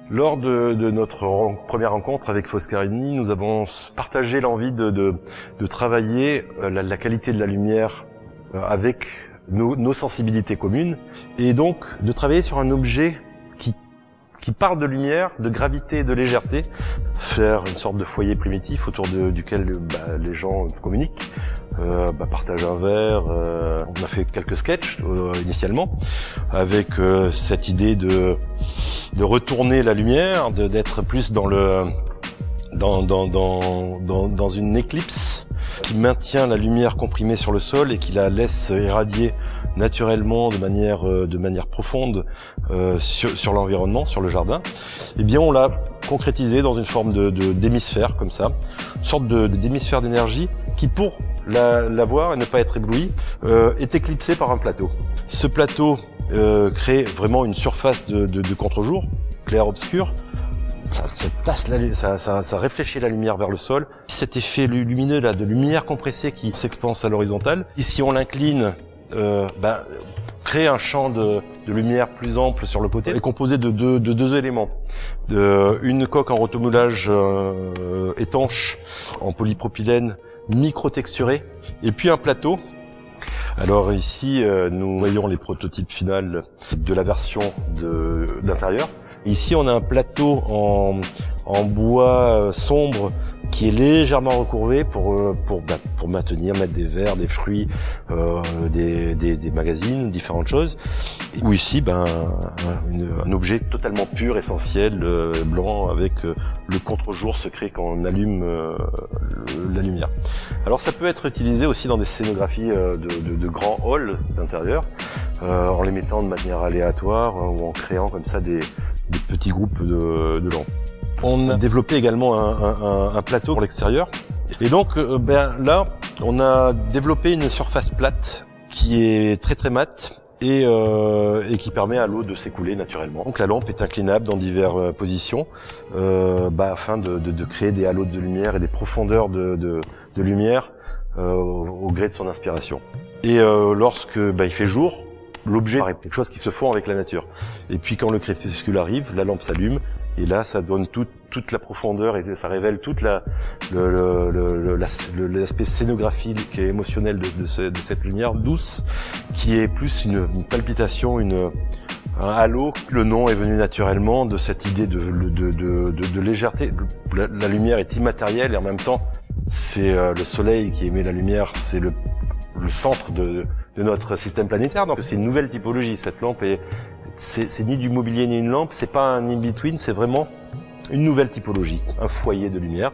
Lors de notre première rencontre avec Foscarini, nous avons partagé l'envie de travailler la qualité de la lumière avec nos sensibilités communes, et donc de travailler sur un objet qui parle de lumière, de gravité et de légèreté, faire une sorte de foyer primitif autour duquel les gens communiquent, partagent un verre. On a fait quelques sketchs initialement, avec cette idée de retourner la lumière, d'être plus dans une éclipse qui maintient la lumière comprimée sur le sol et qui la laisse irradier naturellement de manière profonde sur l'environnement, sur le jardin. Eh bien, on l'a concrétisé dans une forme d'hémisphère comme ça, une sorte d'hémisphère d'énergie qui, pour la voir et ne pas être ébloui, est éclipsé par un plateau. Ce plateau crée vraiment une surface de contre-jour, clair-obscur. Ça réfléchit la lumière vers le sol. Cet effet lumineux là, de lumière compressée qui s'expanse à l'horizontale. Ici, on l'incline, crée un champ de lumière plus ample sur le côté, est composé de deux éléments. Une coque en rotomoulage étanche, en polypropylène, micro-texturé, et puis un plateau. Alors ici, nous voyons les prototypes finaux de la version d'intérieur. Ici, on a un plateau en bois sombre qui est légèrement recourbé pour mettre des verres, des fruits, des magazines, différentes choses. Ou ici, un objet totalement pur, essentiel, blanc, avec le contre-jour secret quand on allume la lumière. Alors ça peut être utilisé aussi dans des scénographies de grands halls d'intérieur, en les mettant de manière aléatoire ou en créant comme ça des petits groupes de lampes. On a développé également un plateau pour l'extérieur. Et donc là, on a développé une surface plate qui est très très mate et qui permet à l'eau de s'écouler naturellement. Donc la lampe est inclinable dans diverses positions afin de créer des halos de lumière et des profondeurs de lumière au gré de son inspiration. Et lorsque il fait jour, l'objet paraît quelque chose qui se fond avec la nature. Et puis quand le crépuscule arrive, la lampe s'allume. Et là, ça donne toute la profondeur et ça révèle toute l'aspect scénographique et émotionnel de cette lumière douce, qui est plus une palpitation, un halo. Le nom est venu naturellement de cette idée de légèreté. La lumière est immatérielle et en même temps, c'est le soleil qui émet la lumière, c'est le centre de notre système planétaire. Donc c'est une nouvelle typologie. Cette lampe c'est ni du mobilier ni une lampe, c'est pas un in-between, c'est vraiment une nouvelle typologie, un foyer de lumière.